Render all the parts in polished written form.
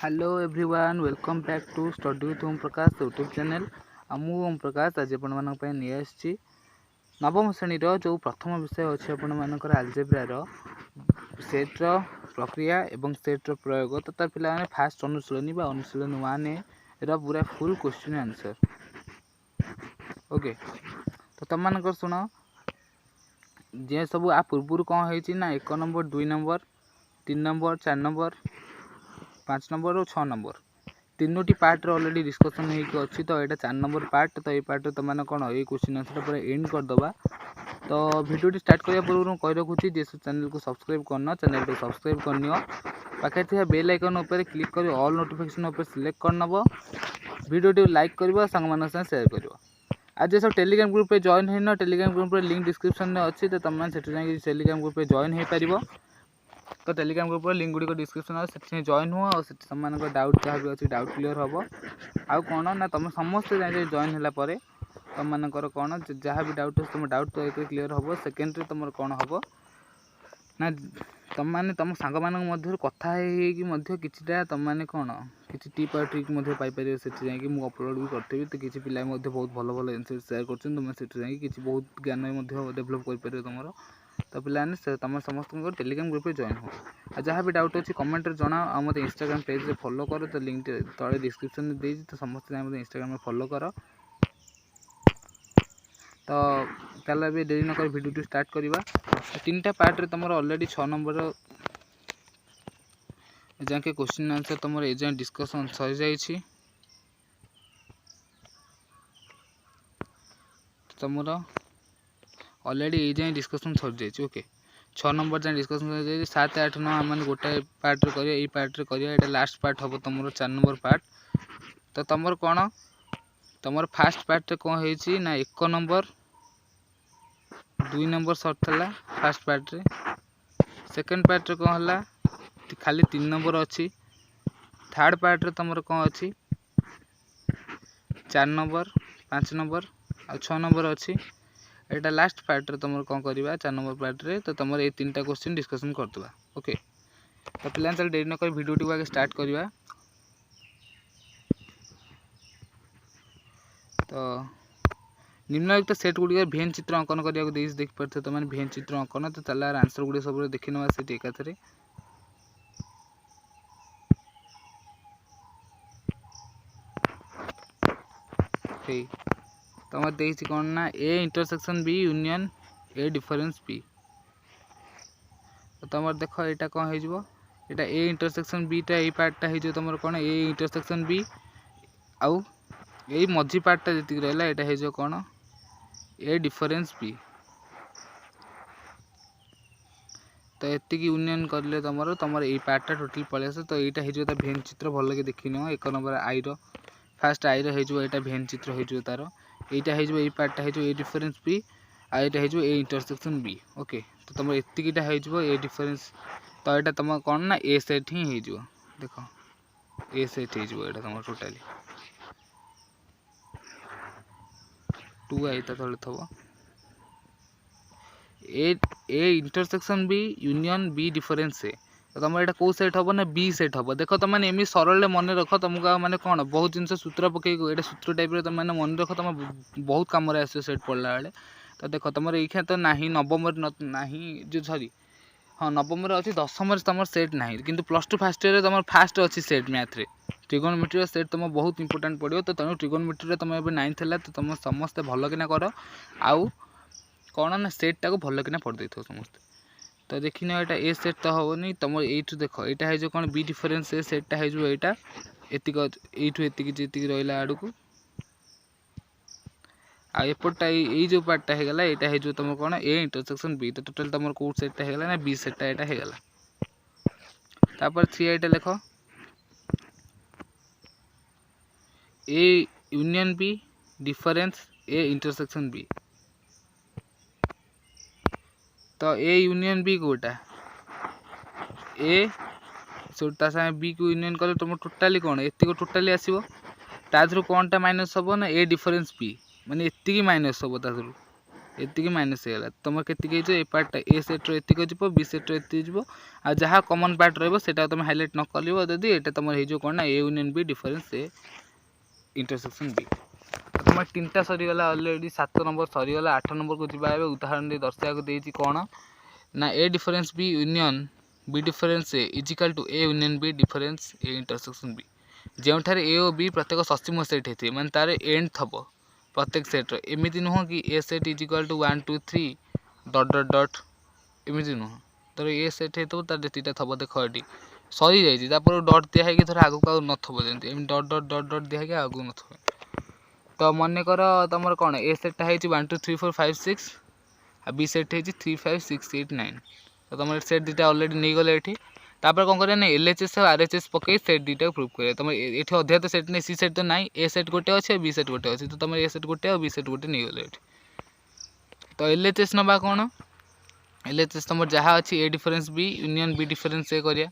Hello everyone welcome back to study with Om Prakash YouTube channel. मु ओम प्रकाश आज आपण नहीं आसी नवम श्रेणी जो प्रथम विषय अच्छे आपर आलजेब्रार सेट्र प्रक्रिया एवं सेट्र प्रयोग तो तार पे फास्ट अनुशीलनी अनुशीलनी 1 पूरा फुल क्वेश्चन आंसर। ओके तो तुम शुण जे सब आ पूर्व कौन है 1 number 2 number 3 number 4 number 5 number और 6 नंबर तीनोटी पार्ट रे ऑलरेडी डिस्कशन होगी अच्छी। तो यहाँ 4 नंबर पार्ट तो ये पार्ट तुमने कौन ये क्वेश्चन आंसर पूरा एंड करदे। तो वीडियो स्टार्ट करने पूर्व कही रखुच्छी जे चैनल को सब्सक्राइब करना चैनल को सब्सक्राइब करनी पाखे थी बेल आइकन उपर क्लिक कर ऑल नोटिफिकेशन उपर सिलेक्ट करनब वीडियो लाइक कर सांग मान शेयर कर। आज सब टेलीग्राम ग्रुप पे जॉइन होना टेलीग्राम ग्रुप लिंक डिस्क्रिप्शन में अच्छी तो तुम टेलीग्राम ग्रुप पे जॉइन हो पार। तो Telegram group link Gudi description अच्छे जॉइन हुआ और तुम डाउट जहाँ भी अच्छी डाउट क्लीयर हम आउ कौन ना तुम समस्ते जाए जॉइन होगापर तुम मानकर कौन जहाँ भी डाउट तुम डाउट तो एक क्लीयर हम सेकेंडरी तुम कौन हम ना तुम मैंने तुम सांग मान कथा कि तुम मैंने कौन किसी टिप और ट्रिक पाइपर से मुझे अपलोड भी करी। तो किसी पिला बहुत भल भल एनसर सेयार कर तुम से बहुत ज्ञान डेभलप कर तुम तो पे तुम समस्त टेलीग्राम ग्रुप जॉइन हो जहाँ भी डाउट अच्छी कमेंट जना और मत इंस्टाग्राम पेज रे फॉलो कर तो लिंक तले डिस्क्रिप्शन में दे तो समस्त इंस्टाग्राम में फॉलो कर। तो चल भी देरी नक वीडियो स्टार्ट करवा। 3टा पार्ट रे तुम ऑलरेडी 6 नंबर जाके क्वेश्चन आंसर तुम ए जाए डिस्कसन सरी जाइए। तुम ऑलरेडी ये जाए डिस्कसन सरी जाइए। ओके 6 नंबर जाए डिस्कसन सरी जाइए 7 8 9 आम गोटाए पार्ट रे करिया पार्ट रे करिया एटा लास्ट पार्ट हम तुम 4 नंबर पार्ट। तो तुम कौन तुम फास्ट पार्ट रे कौन है ना 1 नंबर 2 नंबर सर्ट है फास्ट पार्ट रे। सेकेंड पार्ट रे कौन है खाली 3 नंबर अच्छी। थर्ड पार्ट रे तुम कौन अच्छी 4 नंबर 5 नंबर और 6 नंबर अच्छी। एटा लास्ट पार्ट रे तुम कौन करवा 4 नंबर पार्ट रे तो तुम ये 3टा क्वेश्चन डिस्कशन करदे। ओके तो पिला चल डेरी नक वीडियो आगे स्टार्ट करवा। तो निम्नलिखित सेट गुड़िक भेन चित्र अंकन करने देख पारे तुम भेन चित्र अंकन। तो चल आंसर गुड़ी सब देखी ना से एकाथरे। तुम देखी कौन ना A intersection B union A difference B. तो तुम देख यहाँ कौन हो ए इंटरसेक्शन बीटा ये पार्टा हो तुम कौन ए इंटरसेक्शन बी आउ यही मझी पार्टा जी रहा यहाँ हो कौन ए डिफरेंस बी। तो ये यूनियन करें तुम ये पार्टा टोटल पलि आस। तो यहाँ हो भेन चित्र भल के देखी नियो 1 नंबर आई फास्ट आई रहा भेन चित्र हो तार यहाँ हो ये पार्टा हो ए डिफरेंस बी आ यहाँ हो ए इंटरसेक्शन बी। ओके तो तुम एतिकीटा हो ए डिफरेंस। तो यहाँ तुम कौन ना ए सेट ही हो देख ए सेट हो तुम टोटाली 2 आई तले थब A intersection B union B difference A. तो तुम यहाँ कौ सेट हम ना बी सेट हम। देख तुम एमती सरल मन रख तुमको मैंने कौन बहुत जिन सूत्र पकई ये सूत्र टाइप तुम मन रख तुम बहुत कम आस सेट पढ़ला बेले। तो देख तुम ये तो ना नवम ना जो सॉरी हाँ नवम अच्छी 10वीं तुम सेट ना कि +2 फास्ट ईयर तुम फास्ट अच्छी सेट मैथ रे ट्रिगोनोमेट्री सेट तुम बहुत इंपोर्टेंट पड़ो। तो तेणु ट्रिगोनोमेट्री तुम ए 9th है तो तुम समस्ते भल किना कर आउ कौन ना सेटा को भल किना पढ़ दे समस्ते। तो देखी ना यहाँ ए सेट तो हेनी तुम यू देख यहाँ हो कौन बी डिफरेंस ए सेटा हो यहाँ एतिक रहा आड़ को आएपटा ये जो पार्टा होगा यहाँ हो तुम कौन ए इंटरसेक्शन बी। तो टोटल तुम कौ सेटा होगा ना बी सेटा यहाँ होगा। तापर 3 लिख A union B difference A intersection B. तो ए यूनियन बी कोटा ए सोटा सागे बी को यूनियन कले तुम टोटाली कौन एतिक टोटाली आसो तादू कौनटा माइनस हम ना ए डिफरेंस बी माने एतिक माइनस हम तादू एतिकी माइनस होगा तुम के ए पार्टा ए सेट्र एतिक जी बी सेट्र एति जी आ जहाँ कमन पार्ट रहा तुम हाइलाइट न कर जदि ये तुम हो कौन ना A union B difference A intersection B तुम 3टा सरीगला अलरेडी 7 नंबर सरीगला 8 नंबर को जी उदाहरण दे दर्शा देती कौन ना A difference B union B difference A equal to A union B difference A intersection B जो ए और बी प्रत्येक ससीम सेट होते हैं तार एंड थब प्रत्येक सेट्र एमती नुह कि ए set is equal to 1 2 3 dot dot डट एमती नुह तर ए सेट होता तार जीटा थब देख ये सरी जापर डट दिखाई थोड़ा आगक आउ नथब जमी डट डट डट डट दिखाई आगू नथब तो मन कर तुम कौन ए सेटा है 1 2 3 4 5 6 आ बी सेट है 3 5 6 8 9 तो तुम सेट दुटा अलरेडी नहीं गले ये तापर कौन करें एलएचएस और आरएचएस पकई सेट दुटा प्रूव करें तुम ये अध्याय तो सेट नहीं सी सेट तो ना ए सेट गोटे अच्छे बी सेट गोटे अच्छे तो तुम ए सेट गोटे और बी सेट गोटे नहीं गले तो एलएचएस नवा कौन एलएचएस तुम जहाँ अच्छी A difference B union B difference A करिया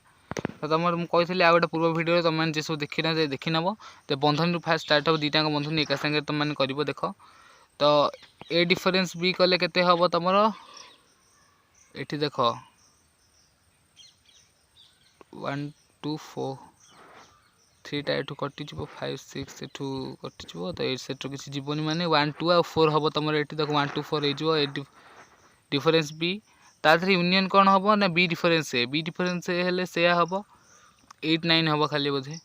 तो तुम मुझे आ गए पूर्व भिडियो तुम जे सब देखी नब तो बंधन फास्ट स्टार्ट हम दुटा बंधन एका सागे तुम मैंने कर देख तो ए डिफरेन्स बी कले केते हम तुम ये देख 1 2 4 3टा एठू कटिज 5 6 एठू कटिज तो ये सेट्र किसी जीवन माने 1 2 आ 4 हम तुम ये देख 1 2 4 हो डिफरेन्स बी तादर यूनियन कौन हम ना बी डिफरेन्स ए हेले से हम 8 9 हम खाली बोधे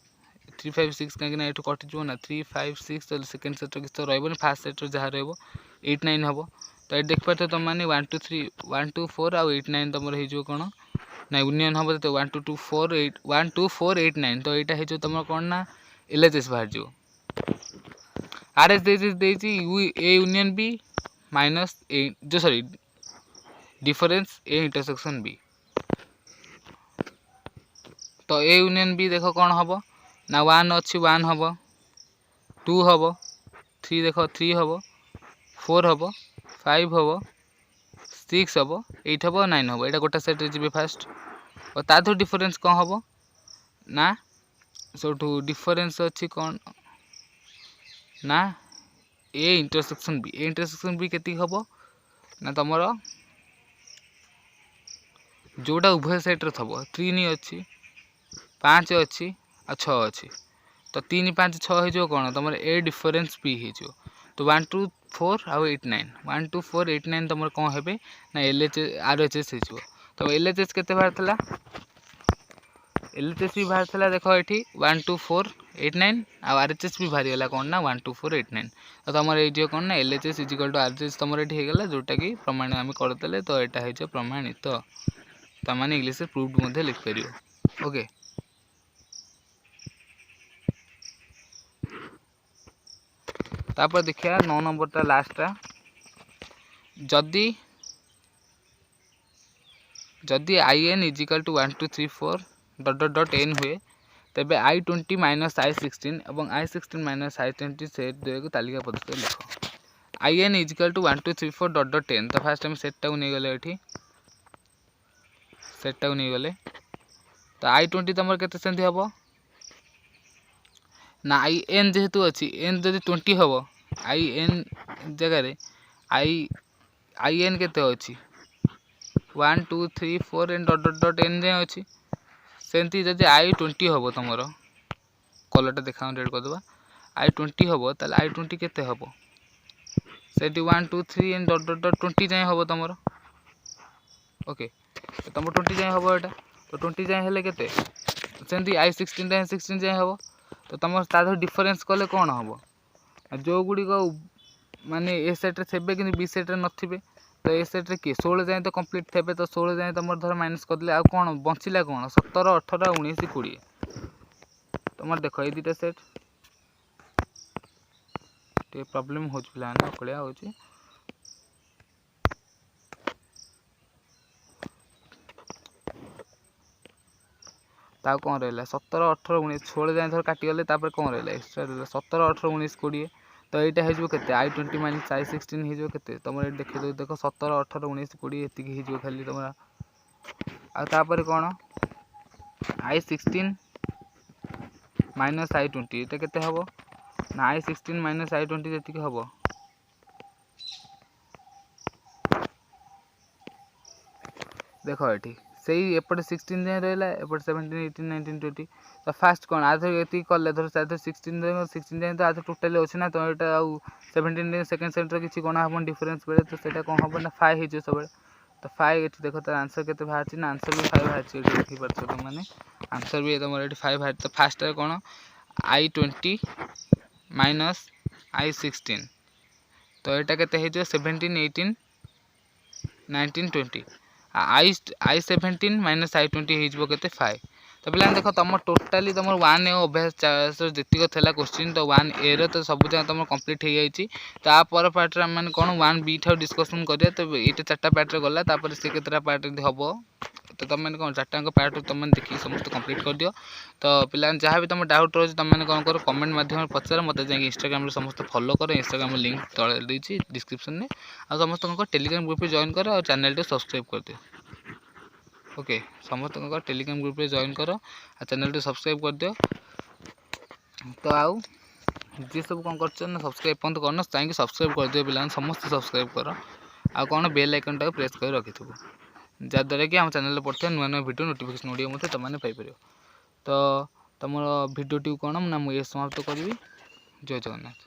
3 5 6 कहीं एठू कटिज ना 3 5 6 तो सेकेंड सेट्र किसी तो रही फास्ट सेट्र जहाँ रहा 8 9 हम तो ये देख पारे तुम मैंने 1 2 3 1 2 4 आ 8 9 तुम हो कौन ना यूनियन हम तो 1 2 2 4 8 1 2 4 8 9 तो यहाँ हो तुम कौन ना एलएचएस बाहर जो RS A union B minus A जो sorry difference A intersection B तो ए यूनियन बी देख कौन हम ना 1 अच्छी 1 हम 2 हम 3 देख 3 हम 4 हम 5 हम 6 हम 8 हम 9 हम यहाँ गोटे सेट जी फास्ट और तादर डिफरेन्स कौन हम ना सब डिफरेन्स अच्छी कौन ना ए इंटरसेक्शन बी केती हम ना तुम जोटा उभय सेट्रे थब 3 अच्छी 5 अच्छी आ 6 अच्छी तो 3 5 6 हो कौन तुम ए डिफरेन्स बी हो तो 1 2 4 आउ 8 9 1 2 4 8 9 तुम कौन है ना एलएचएस आरएचएस हो तो एलएचएस केते बाहर थला एलएचएस भी बाहर थला देख ये 1 2 4 8 9 आ आरएचएस भी बाहरी गला कौन ना 1 2 4 8 9 तो तुम ये कौन ना एलएचएस इजिकल टू आरएचएस तुम ये होगा जोटा कि प्रमाण आम करदे तो यहाँ हो प्रमाणित तो मैंने इंग्लिश प्रूव्ड लिखिपर ओके तापर देखिए 9 नंबरटा लास्टा जदि I N is equal to 1 2 3 4 dot dot dot N हुए तेबे I20 माइनस I16 और I16 माइनस I20 सेट दुई को तालिका पद्धति लिख आई N is equal to 1 2 3 4 dot dot n तो फास्ट आम सेटा को नहीं गले ये सेटा को नहीं गले तो I20 तुम के हम ना आई एन जेहेतु अच्छी एन जदि 20 हम आई एन जगार आई एन केते अच्छी 1 2 3 4 एन डट डट डट एन जाए अच्छी सेमती जदि I20 हम तुम कलरटा देखा रेड करदे I20 हम ताल I20 केते हम से 1 2 3 एन डट डट डट 20 जाए हम तुम ओके तुम 20 जाए हम यहाँ तो 20 जाए हेले केते सेमती I16 16 जाए हम तो तुम तादर डिफरेन्स कले कौन हम जो गुड़िक माने ए सेट्रे थे कि बी सेट्रे नथिबे तो ए सेट्रे किए 16 जाए तो कम्प्लीट थे तो 16 जाए तुम धर माइनस करदे आ कौन बचिला कौन 17 18 19 20 तुम देख ये दुटा सेट टे प्रॉब्लम हो कलिया हो ता कौन रहा 17 18 19 16 जाए थोड़ा काटिगले कौन रहा एक्सट्रा रहा 17 18 19 20 तो यहाँ हो I20 माइनस I16 हो तुम ये देख देख 17 18 19 20 एतिक हो खाली तुम आपर कौन I16 माइनस I20 ये केते हम ना I16 माइनस I20 जी हम देख ये से एपटे 16 जाए रहा एपटे 17 18 19 20 तो फास्ट कौन आधे ये कले धर 16 जाए तो आधे टोटाली अच्छे ना तो यहाँ आउ 17 सेकेंड सेट किसी कौन हम डिफरेन्स बेले तो सही कौन हम ना 5 हो सब तो 5 ये देख तार आंसर के बाहर ना आंसर भी 5 बाहर देखिपार तुमने आंसर भी तुम ये 5 बाहर तो फास्ट कौन I20 माइनस I16 तो यहाँ के 17 18 19 20 I17 माइनस I20 हो के 5 तो पे देख तुम टोटाली तुम 1 ए अभ्यास जीक था क्वेश्चन तो 1 ए रो तो सब जगह तुम कंप्लीट हो जाए तापर पार्ट मैंने कौन 1 बी ठार डिस्कसन करिया तो ये 4टा पार्ट गला सी केतटा पार्ट हम तो तुम मैंने कौन 4टाक पार्ट तुम देखिए समस्त कंप्लीट कर दियो तो पे जहाँ भी तुम डाउट रही तुम मैंने कौन कर कमेंट माध्यम पचार मत जाए इंस्टाग्राम समस्त फॉलो कर इंस्टाग्राम लिंक तले देती डिस्क्रिप्शन में आ समस्त टेलीग्राम ग्रुप जॉइन कर और चैनल टे सब्सक्राइब कर दियो ओके समस्त टेलीग्राम ग्रुप जॉइन कर चैनल टे सब्सक्राइब कर दियो तो आउ जी सब कौन कर सब्सक्राइब पर्यंत करना चाहिए सब्सक्राइब कर दियो पे समस्त सब्सक्राइब कर आ कौन बेल आइकन टाक प्रेस कर रखी जहाँद्वारा कि आम चैनल पड़ता नुआ नुआ वीडियो नोटिफिकेशन वीडियो मत तुमने पाइपर तो तुम भिडियो कौन ना मुझे समाप्त करी जय जगन्नाथ।